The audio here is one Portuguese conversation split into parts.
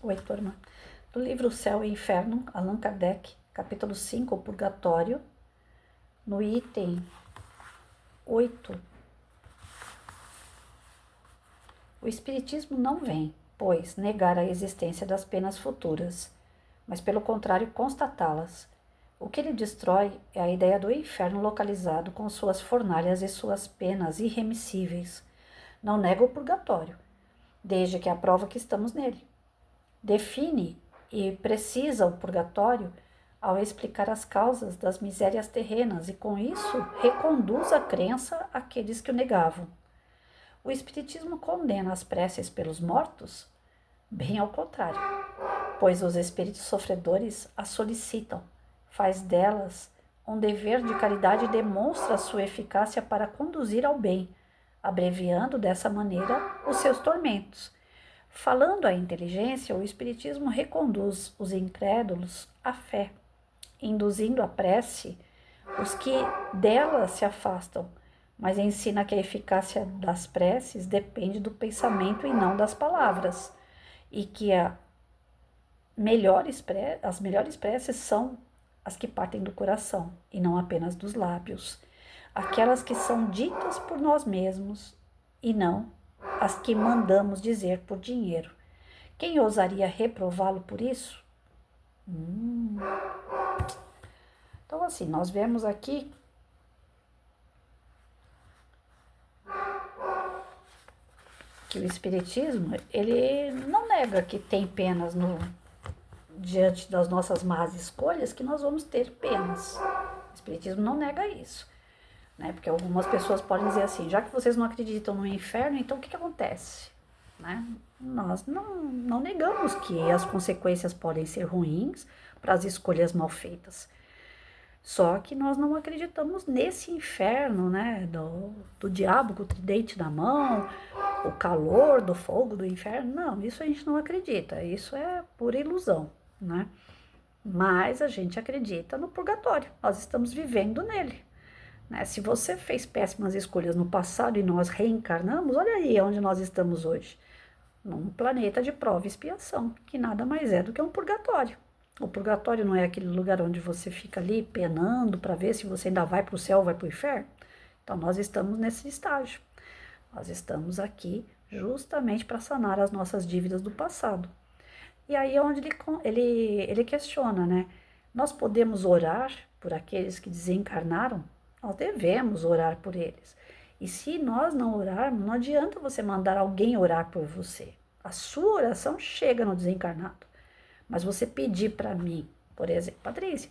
Oi, turma. Do livro Céu e Inferno, Allan Kardec, capítulo 5, o Purgatório, no item 8. O Espiritismo não vem, pois, negar a existência das penas futuras, mas, pelo contrário, constatá-las. O que ele destrói é a ideia do inferno localizado com suas fornalhas e suas penas irremissíveis. Não nega o purgatório, desde que aprova que estamos nele. Define e precisa o purgatório ao explicar as causas das misérias terrenas e, com isso, reconduz a crença àqueles que o negavam. O Espiritismo condena as preces pelos mortos? Bem ao contrário, pois os espíritos sofredores as solicitam, faz delas um dever de caridade e demonstra sua eficácia para conduzir ao bem, abreviando dessa maneira os seus tormentos. Falando à inteligência, o Espiritismo reconduz os incrédulos à fé, induzindo a prece os que dela se afastam, mas ensina que a eficácia das preces depende do pensamento e não das palavras, e que as melhores preces são as que partem do coração e não apenas dos lábios, aquelas que são ditas por nós mesmos e não as que mandamos dizer por dinheiro. Quem ousaria reprová-lo por isso? Então, assim, nós vemos aqui que o Espiritismo, ele não nega que tem penas diante das nossas más escolhas, que nós vamos ter penas. O Espiritismo não nega isso, né? Porque algumas pessoas podem dizer assim, já que vocês não acreditam no inferno, então o que acontece? Né? Nós não negamos que as consequências podem ser ruins para as escolhas mal feitas. Só que nós não acreditamos nesse inferno, né? Do diabo com o tridente na mão, o calor do fogo do inferno. Não, isso a gente não acredita. Isso é pura ilusão, né? Mas a gente acredita no purgatório. Nós estamos vivendo nele. Né? Se você fez péssimas escolhas no passado e nós reencarnamos, olha aí onde nós estamos hoje. Num planeta de prova e expiação, que nada mais é do que um purgatório. O purgatório não é aquele lugar onde você fica ali penando para ver se você ainda vai para o céu ou vai para o inferno. Então nós estamos nesse estágio. Nós estamos aqui justamente para sanar as nossas dívidas do passado. E aí é onde ele questiona, né? Nós podemos orar por aqueles que desencarnaram? Nós devemos orar por eles. E se nós não orarmos, não adianta você mandar alguém orar por você. A sua oração chega no desencarnado. Mas você pedir para mim, por exemplo, Patrícia,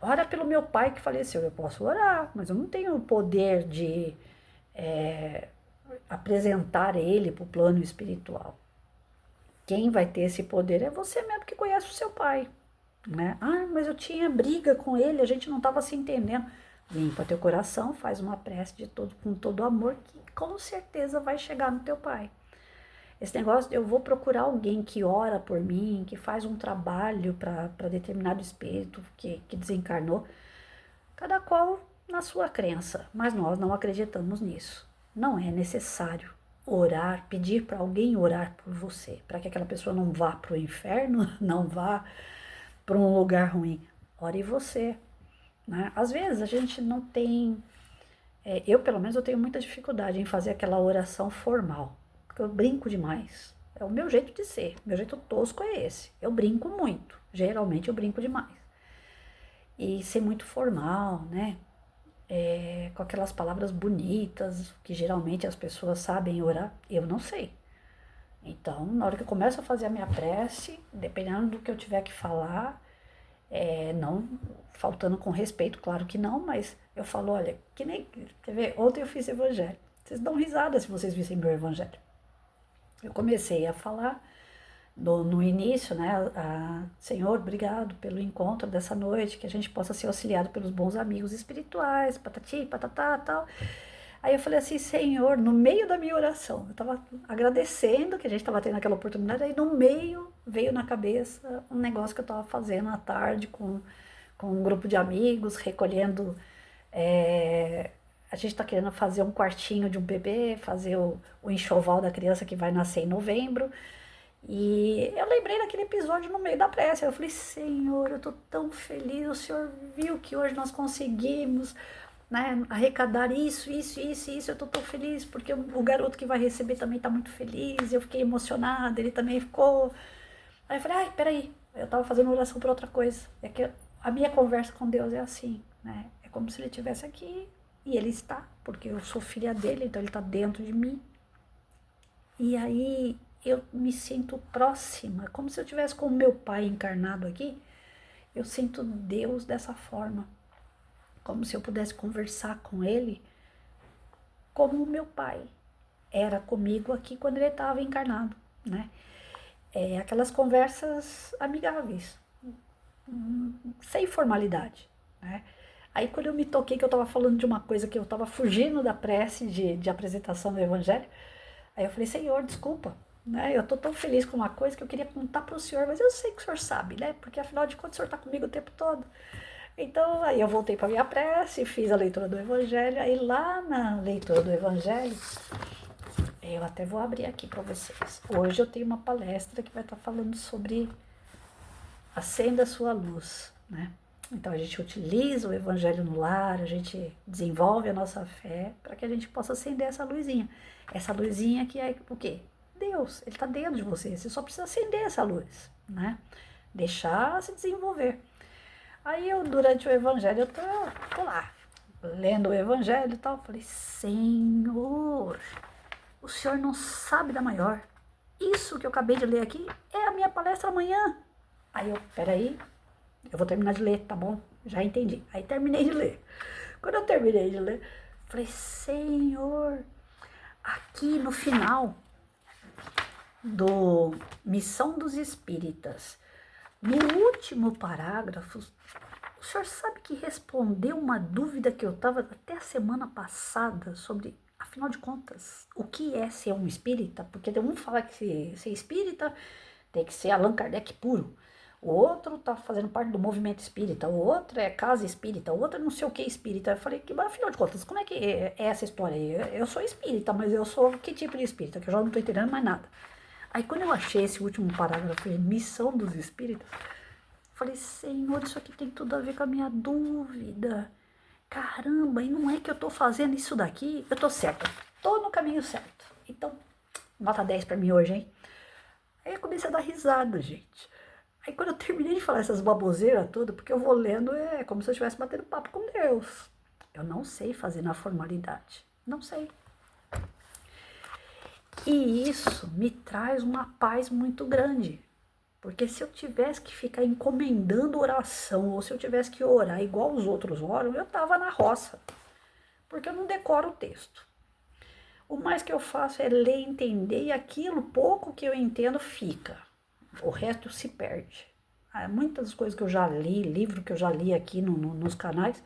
ora pelo meu pai que faleceu. Eu posso orar, mas eu não tenho o poder de apresentar ele para o plano espiritual. Quem vai ter esse poder é você mesmo que conhece o seu pai. Né? Ah, mas eu tinha briga com ele, a gente não estava se entendendo. Limpa teu coração, faz uma prece com todo amor, que com certeza vai chegar no teu pai. Esse negócio de eu vou procurar alguém que ora por mim, que faz um trabalho para determinado espírito que desencarnou, cada qual na sua crença, mas nós não acreditamos nisso. Não é necessário orar, pedir para alguém orar por você, para que aquela pessoa não vá para o inferno, não vá para um lugar ruim. Ore você. Né? Às vezes a gente não tem, eu pelo menos eu tenho muita dificuldade em fazer aquela oração formal, porque eu brinco demais, é o meu jeito de ser, meu jeito tosco é esse, eu brinco muito, geralmente eu brinco demais, e ser muito formal, né, com aquelas palavras bonitas, que geralmente as pessoas sabem orar, eu não sei. Então, na hora que eu começo a fazer a minha prece, dependendo do que eu tiver que falar, não faltando com respeito, claro que não, mas eu falo, olha, que nem, quer ver, ontem eu fiz evangelho, vocês dão risada se vocês vissem meu evangelho. Eu comecei a falar no início, né, Senhor, obrigado pelo encontro dessa noite, que a gente possa ser auxiliado pelos bons amigos espirituais, patati, patatá, tal. Aí eu falei assim, Senhor, no meio da minha oração, eu estava agradecendo que a gente estava tendo aquela oportunidade, aí no meio veio na cabeça um negócio que eu estava fazendo à tarde com um grupo de amigos, recolhendo, a gente está querendo fazer um quartinho de um bebê, fazer o enxoval da criança que vai nascer em novembro, E eu lembrei daquele episódio no meio da prece. Eu falei, Senhor, eu tô tão feliz. O Senhor viu que hoje nós conseguimos, né, arrecadar isso. Eu tô tão feliz porque o garoto que vai receber também tá muito feliz. Eu fiquei emocionada, ele também ficou. Aí eu falei, ai, peraí. Eu tava fazendo oração por outra coisa. É que a minha conversa com Deus é assim, né? É como se ele estivesse aqui e ele está, porque eu sou filha dele, então ele está dentro de mim. E aí eu me sinto próxima, como se eu tivesse com o meu pai encarnado aqui. Eu sinto Deus dessa forma, como se eu pudesse conversar com ele como o meu pai era comigo aqui quando ele estava encarnado, né? Aquelas conversas amigáveis, sem formalidade, né? Aí quando eu me toquei que eu estava falando de uma coisa que eu estava fugindo da prece de apresentação do Evangelho, aí eu falei, Senhor, desculpa, né? Eu tô tão feliz com uma coisa que eu queria contar para o Senhor, mas eu sei que o Senhor sabe, né? Porque afinal de contas o Senhor está comigo o tempo todo. Então aí eu voltei para minha prece, fiz a leitura do Evangelho, aí lá na leitura do Evangelho, eu até vou abrir aqui para vocês. Hoje eu tenho uma palestra que vai estar falando sobre acenda a sua luz, né? Então a gente utiliza o Evangelho no lar, a gente desenvolve a nossa fé para que a gente possa acender essa luzinha. Essa luzinha que é o quê? Deus, ele está dentro de você, você só precisa acender essa luz, né? Deixar se desenvolver. Aí eu, durante o Evangelho, eu tô lá, lendo o Evangelho e tal, falei, Senhor, o Senhor não sabe da maior. Isso que eu acabei de ler aqui é a minha palestra amanhã. Aí eu, peraí, eu vou terminar de ler, tá bom? Já entendi. Aí terminei de ler. Quando eu terminei de ler, falei, Senhor, aqui no final do Missão dos Espíritas, no último parágrafo, o senhor sabe que respondeu uma dúvida que eu estava até a semana passada sobre, afinal de contas, o que é ser um espírita? Porque um fala que ser espírita tem que ser Allan Kardec puro. O outro tá fazendo parte do movimento espírita, o outro é casa espírita, o outro é não sei o que espírita. Eu falei, mas afinal de contas, como é que é essa história aí? Eu sou espírita, mas eu sou que tipo de espírita? Que eu já não tô entendendo mais nada. Aí quando eu achei esse último parágrafo, Missão dos Espíritos, falei, Senhor, isso aqui tem tudo a ver com a minha dúvida. Caramba, e não é que eu tô fazendo isso daqui? Eu tô certa, tô no caminho certo. Então, nota 10 pra mim hoje, hein? Aí eu comecei a dar risada, gente. Aí quando eu terminei de falar essas baboseiras todas, porque eu vou lendo, é como se eu estivesse batendo papo com Deus. Eu não sei fazer na formalidade. Não sei. E isso me traz uma paz muito grande. Porque se eu tivesse que ficar encomendando oração, ou se eu tivesse que orar igual os outros oram, eu tava na roça. Porque eu não decoro o texto. O mais que eu faço é ler, entender, e aquilo pouco que eu entendo fica. O resto se perde. Muitas coisas que eu já li, livro que eu já li aqui nos canais,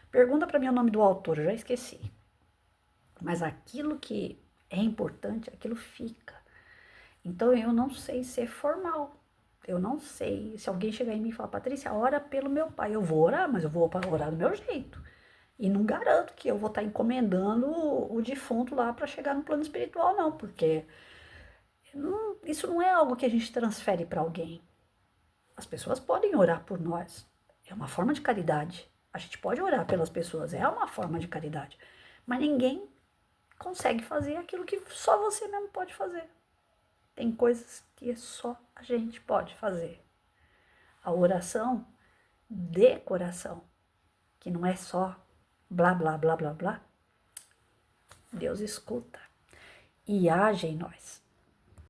pergunta para mim o nome do autor, eu já esqueci. Mas aquilo que é importante, aquilo fica. Então eu não sei ser formal. Eu não sei. Se alguém chegar em mim e falar, Patrícia, ora pelo meu pai. Eu vou orar, mas eu vou orar do meu jeito. E não garanto que eu vou estar encomendando o defunto lá para chegar no plano espiritual, não, porque isso não é algo que a gente transfere para alguém. As pessoas podem orar por nós. É uma forma de caridade. A gente pode orar pelas pessoas, é uma forma de caridade. Mas ninguém consegue fazer aquilo que só você mesmo pode fazer. Tem coisas que só a gente pode fazer. A oração de coração, que não é só blá, blá, blá, blá, blá. Deus escuta e age em nós.